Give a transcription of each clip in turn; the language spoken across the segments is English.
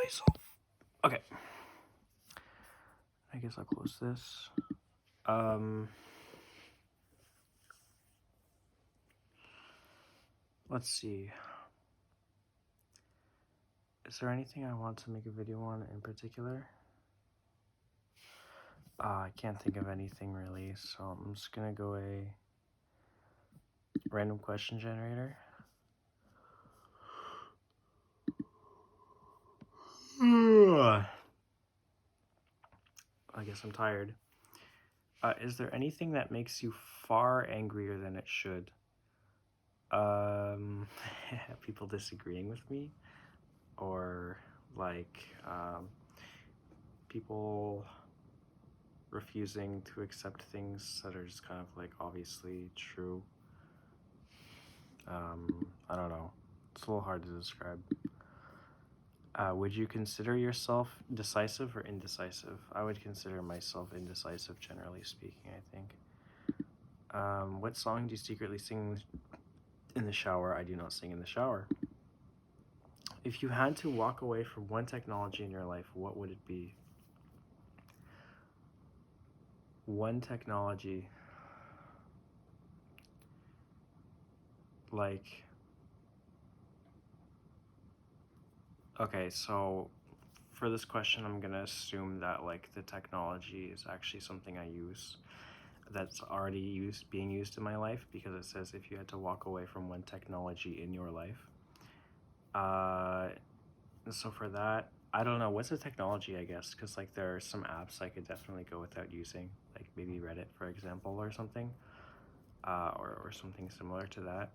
myself. Okay. I guess I'll close this. Let's see. Is there anything I want to make a video on in particular? I can't think of anything really, so I'm just gonna go a random question generator. I guess I'm tired. Is there anything that makes you far angrier than it should? People disagreeing with me, or like people refusing to accept things that are just kind of like obviously true. I don't know. It's a little hard to describe. Would you consider yourself decisive or indecisive? I would consider myself indecisive, generally speaking, I think. What song do you secretly sing in the shower? I do not sing in the shower. If you had to walk away from one technology in your life, what would it be? One technology. Like, okay, so for this question, I'm gonna assume that like the technology is actually something I use that's already being used in my life, because it says if you had to walk away from one technology in your life. So for that, I don't know, what's a technology, I guess, because like there are some apps I could definitely go without using, like maybe Reddit, for example, or something, or something similar to that.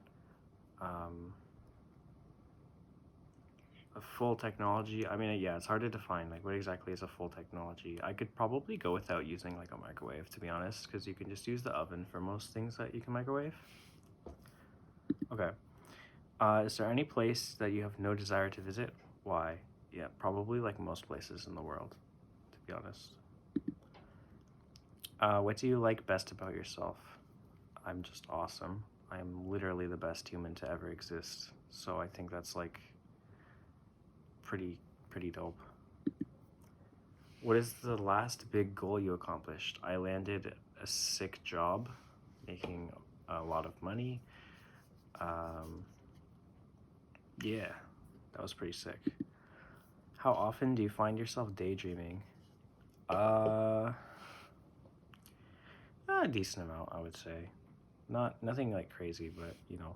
A full technology, I mean, yeah, it's hard to define, like what exactly is a full technology. I could probably go without using like a microwave, to be honest, because you can just use the oven for most things that you can microwave. Okay. Is there any place that you have no desire to visit? Why? Yeah, probably like most places in the world, to be honest. What do you like best about yourself? I'm just awesome. I'm literally the best human to ever exist. So I think that's like pretty dope. What is the last big goal you accomplished? I landed a sick job, making a lot of money. Yeah, that was pretty sick. How often do you find yourself daydreaming? A decent amount, I would say. Nothing like crazy, but you know,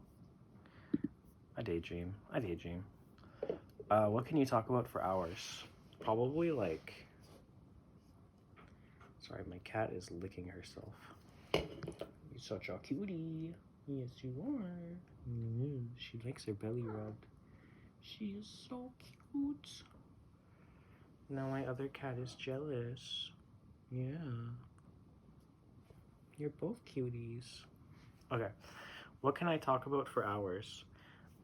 I daydream. What can you talk about for hours? Probably like. Sorry, my cat is licking herself. You're such a cutie. Yes, you are. She likes her belly rubbed. She is so cute. Now my other cat is jealous. Yeah. You're both cuties. Okay. What can I talk about for hours?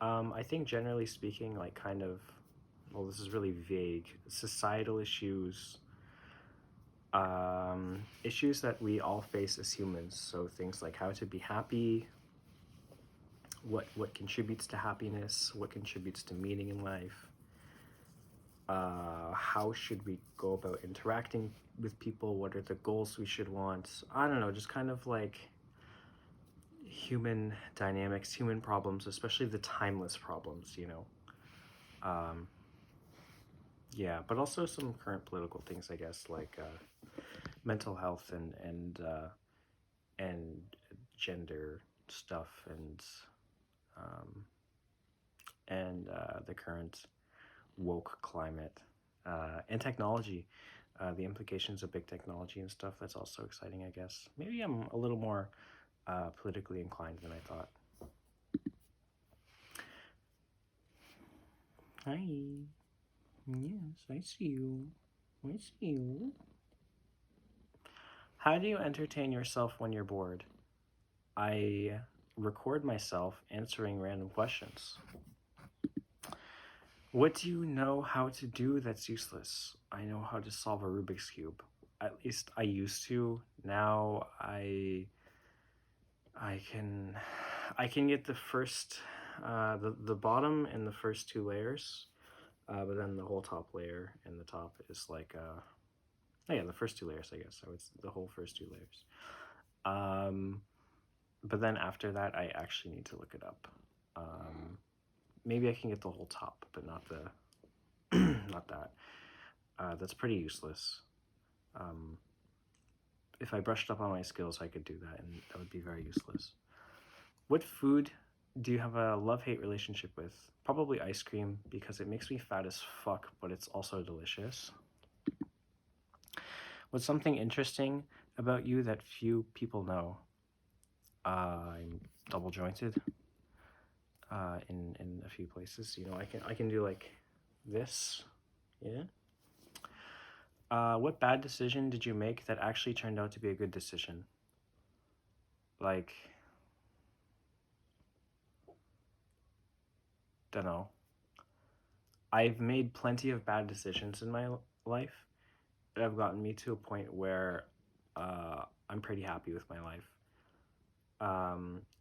I think generally speaking, like kind of, well, this is really vague. Societal issues, issues that we all face as humans. So things like how to be happy, what contributes to happiness, what contributes to meaning in life, how should we go about interacting with people, what are the goals we should want. I don't know, just kind of like human dynamics, human problems, especially the timeless problems, you know. Yeah, but also some current political things, I guess, like mental health and gender stuff, and the current woke climate, and technology, the implications of big technology and stuff. That's also exciting, I guess. Maybe I'm a little more politically inclined than I thought. Hi. Yes, I see you. I see you. How do you entertain yourself when you're bored? I record myself answering random questions. What do you know how to do that's useless? I know how to solve a Rubik's Cube. At least I used to. Now I can get the first the bottom and the first two layers But then the whole top layer and the top is like, oh yeah, the first two layers, I guess. So it's the whole first two layers. But then after that, I actually need to look it up. Maybe I can get the whole top, but not the, not that. That's pretty useless. If I brushed up on my skills, I could do that, and that would be very useless. What food do you have a love-hate relationship with? Probably ice cream, because it makes me fat as fuck, but it's also delicious. What's something interesting about you that few people know? I'm double jointed in a few places. You know, I can do like this. Yeah. What bad decision did you make that actually turned out to be a good decision? Like, don't know. I've made plenty of bad decisions in my life that have gotten me to a point where I'm pretty happy with my life.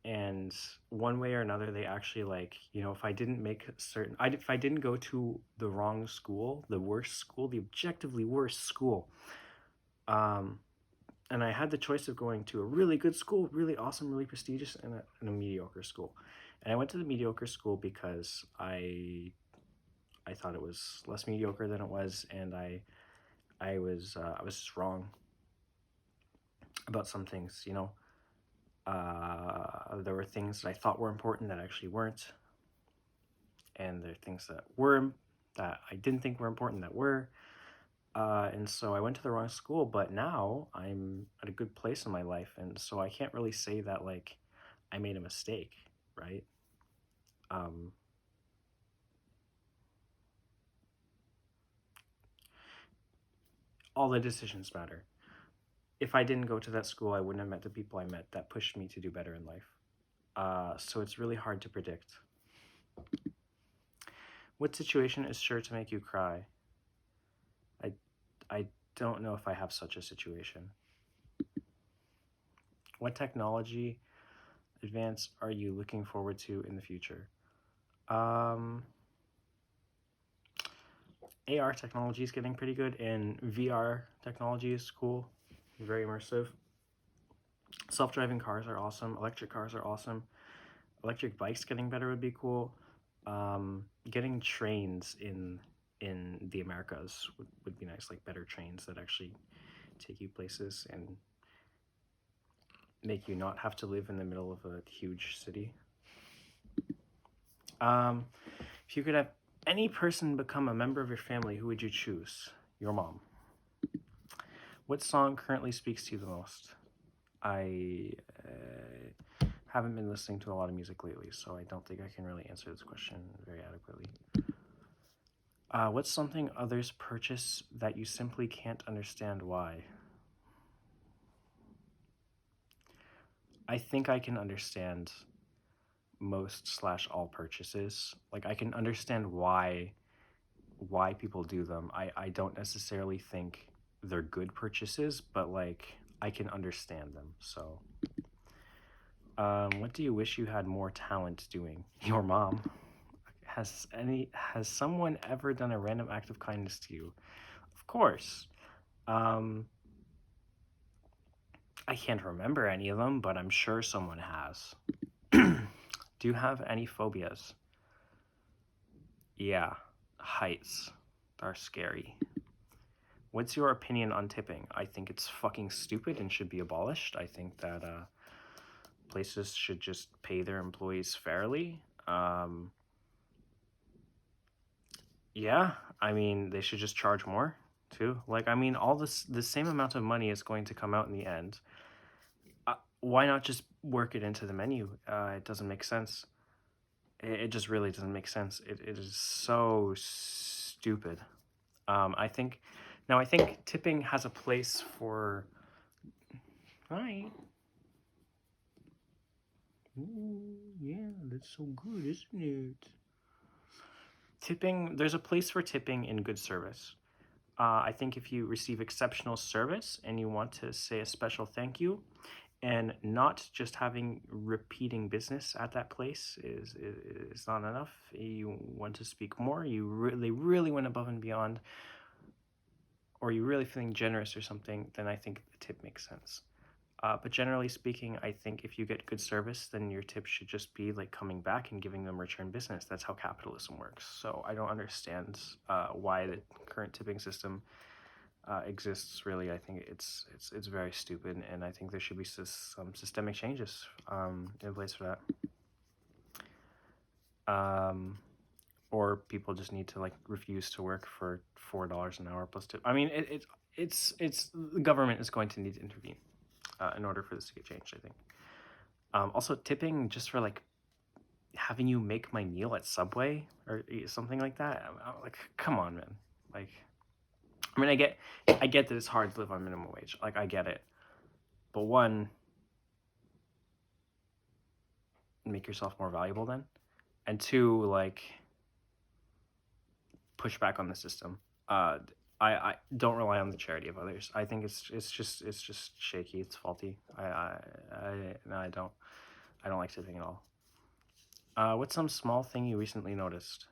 And one way or another, they actually like, you know, if I didn't make certain, if I didn't go to the wrong school, the worst school, the objectively worst school, and I had the choice of going to a really good school, really awesome, really prestigious, and a mediocre school. And I went to the mediocre school because I thought it was less mediocre than it was, and I was just wrong about some things. You know, there were things that I thought were important that actually weren't, and there are things that were that I didn't think were important that were. And so I went to the wrong school, but now I'm at a good place in my life, and so I can't really say that like I made a mistake, right? Um, all the decisions matter. If I didn't go to that school, I wouldn't have met the people I met that pushed me to do better in life. So it's really hard to predict. What situation is sure to make you cry? I, I don't know if I have such a situation. What technology advance are you looking forward to in the future? AR technology is getting pretty good, and VR technology is cool, very immersive. Self-driving cars are awesome. Electric cars are awesome. Electric bikes getting better would be cool. Getting trains in the Americas would be nice, like better trains that actually take you places and make you not have to live in the middle of a huge city. If you could have any person become a member of your family, who would you choose? Your mom. What song currently speaks to you the most? I haven't been listening to a lot of music lately, so I don't think I can really answer this question very adequately. What's something others purchase that you simply can't understand why? I think I can understand most slash all purchases. Like I can understand why people do them. I don't necessarily think they're good purchases, but like I can understand them. So what do you wish you had more talent doing? Your mom. Has someone ever done a random act of kindness to you? Of course. I can't remember any of them, but I'm sure someone has. Do you have any phobias? Yeah, heights are scary. What's your opinion on tipping? I think it's fucking stupid and should be abolished. I think that places should just pay their employees fairly. Yeah, I mean, they should just charge more too. Like, I mean, all this, the same amount of money is going to come out in the end. Why not just work it into the menu? It doesn't make sense. It just really doesn't make sense. It is so stupid. I think tipping has a place for. Hi. Ooh, yeah, that's so good, isn't it? Tipping, there's a place for tipping in good service. I think if you receive exceptional service and you want to say a special thank you, And not just having repeating business at that place is not enough. You want to speak more. They really went above and beyond, or you're really feeling generous or something. Then I think the tip makes sense. But generally speaking, I think if you get good service, then your tip should just be like coming back and giving them return business. That's how capitalism works. So I don't understand why the current tipping system exists. Really, I think it's very stupid, and I think there should be some systemic changes in place for that. Or people just need to like refuse to work for $4 an hour plus tip. I mean, it's the government is going to need to intervene in order for this to get changed, I think. Also, tipping just for like having you make my meal at Subway or something like that. I'm like, come on, man. Like, I mean, I get that it's hard to live on minimum wage. Like, I get it. But one, make yourself more valuable then. And two, like, push back on the system. I don't rely on the charity of others. I think it's just shaky. It's faulty. I don't like tipping at all. What's some small thing you recently noticed?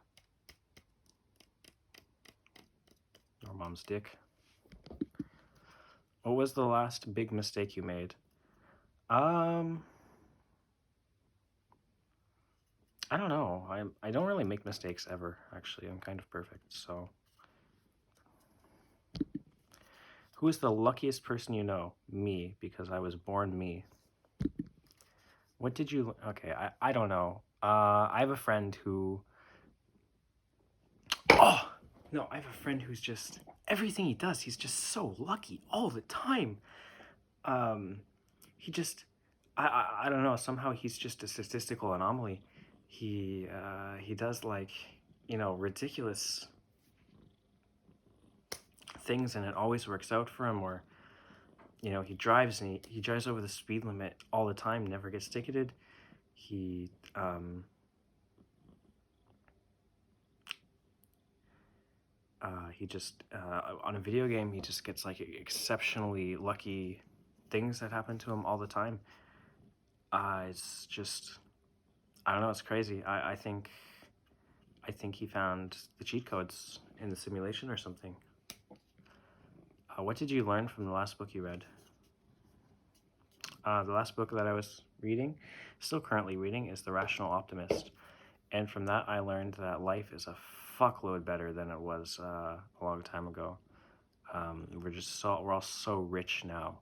Your mom's dick. What was the last big mistake you made? I don't know. I don't really make mistakes ever. Actually, I'm kind of perfect. So, who is the luckiest person you know? Me, because I was born me. What did you? Okay, I don't know. I have a friend who. Oh no, I have a friend who's just everything he does. He's just so lucky all the time. He just. I don't know. Somehow he's just a statistical anomaly. He does like ridiculous things, and it always works out for him. Or he drives and he drives over the speed limit all the time, never gets ticketed. He just on a video game he just gets like exceptionally lucky things that happen to him all the time. It's just I don't know. It's crazy. I think he found the cheat codes in the simulation or something. What did you learn from the last book you read? The last book that I was reading, still currently reading, is The Rational Optimist. And from that, I learned that life is a fuckload better than it was a long time ago. We're all so rich now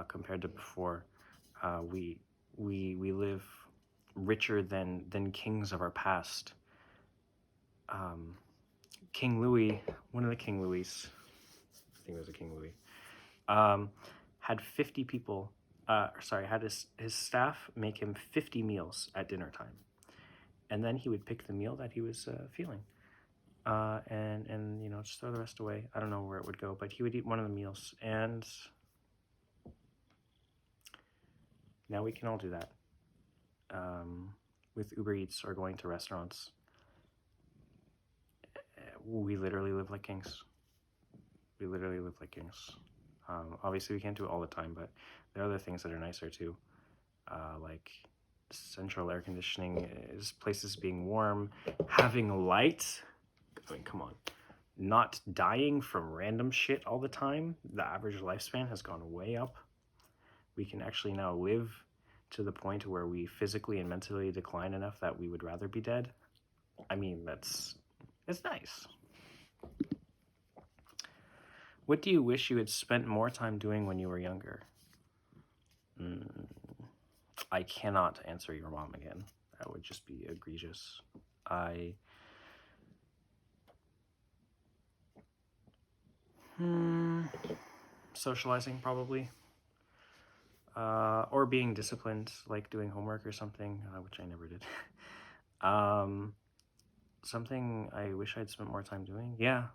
compared to before. We live richer than kings of our past. King Louis, one of the King Louis, I think it was a King Louis, had 50 people. Had his staff make him 50 meals at dinner time, and then he would pick the meal that he was feeling, and just throw the rest away. I don't know where it would go, but he would eat one of the meals, and now we can all do that with Uber Eats or going to restaurants. We literally live like kings. Obviously, we can't do it all the time, but there are other things that are nicer too, like central air conditioning, places being warm, having light. I mean, come on. Not dying from random shit all the time. The average lifespan has gone way up. We can actually now live to the point where we physically and mentally decline enough that we would rather be dead. I mean, it's nice. What do you wish you had spent more time doing when you were younger? I cannot answer your mom again. That would just be egregious. Socializing, probably. Or being disciplined, like doing homework or something, which I never did. Something I wish I'd spent more time doing. Yeah.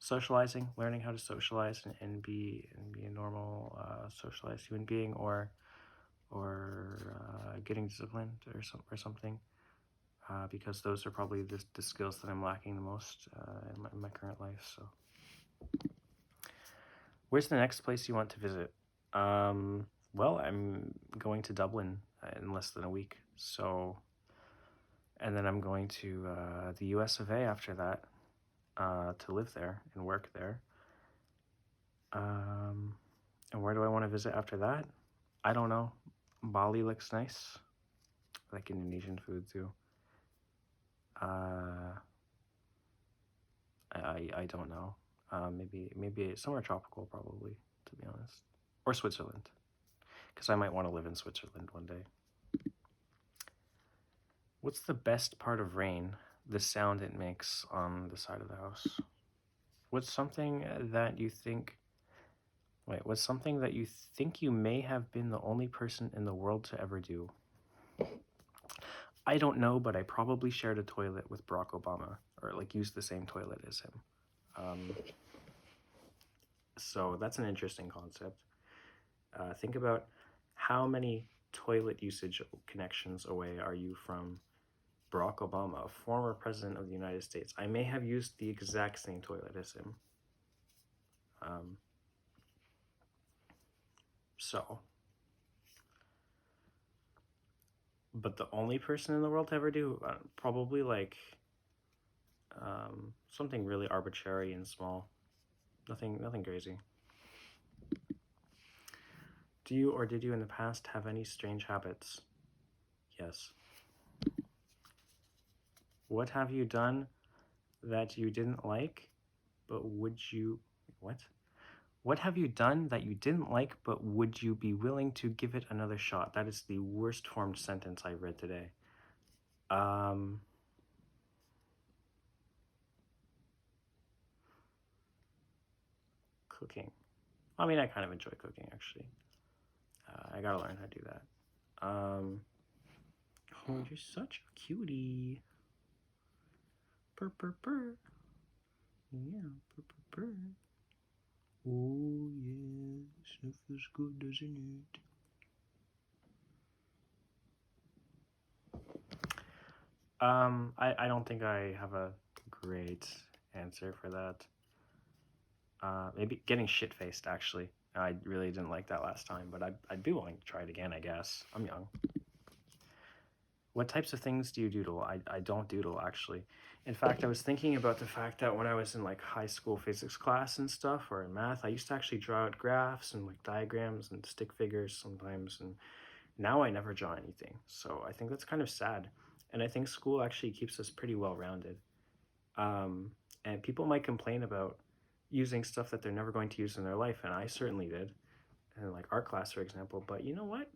Socializing, learning how to socialize and be a normal socialized human being, or getting disciplined or something, because those are probably the skills that I'm lacking the most in my current life. So, where's the next place you want to visit? Well, I'm going to Dublin in less than a week. So, and then I'm going to the US of A after that to live there and work there. And where do I want to visit after that? I don't know. Bali looks nice. I like Indonesian food too. I don't know. Maybe somewhere tropical probably, to be honest, or Switzerland, because I might want to live in Switzerland one day. What's the best part of rain? The sound it makes on the side of the house. What's something that you think? Wait, what's something that you think you may have been the only person in the world to ever do? I don't know, but I probably shared a toilet with Barack Obama, or like used the same toilet as him. So that's an interesting concept. Think about how many toilet usage connections away are you from Barack Obama, a former president of the United States. I may have used the exact same toilet as him. But the only person in the world to ever do, probably like something really arbitrary and small. Nothing crazy. Do you or did you in the past have any strange habits? Yes. What have you done that you didn't like, but would you... What? What have you done that you didn't like, but would you be willing to give it another shot? That is the worst formed sentence I read today. Cooking. I mean, I kind of enjoy cooking, actually. I gotta learn how to do that. Oh, you're such a cutie. Purr, purr, purr. Yeah, purr, purr, purr. Oh, yes, it feels good, doesn't it? I don't think I have a great answer for that. Maybe getting shit-faced, actually. I really didn't like that last time, but I'd be willing to try it again, I guess. I'm young. What types of things do you doodle? I don't doodle, actually. In fact, I was thinking about the fact that when I was in like high school physics class and stuff, or in math, I used to actually draw out graphs and like diagrams and stick figures sometimes, and now I never draw anything. So I think that's kind of sad. And I think school actually keeps us pretty well-rounded. And people might complain about using stuff that they're never going to use in their life, and I certainly did, in like art class, for example. But you know what?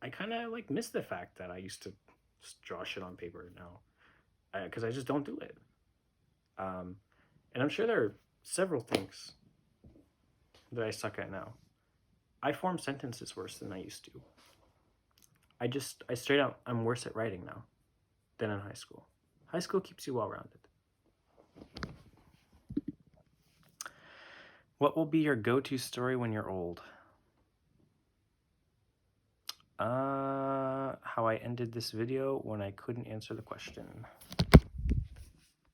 I kind of like miss the fact that I used to just draw shit on paper now, because I just don't do it. And I'm sure there are several things that I suck at now. I form sentences worse than I used to. I straight up, I'm worse at writing now than in high school. High school keeps you well-rounded. What will be your go-to story when you're old? How I ended this video when I couldn't answer the question.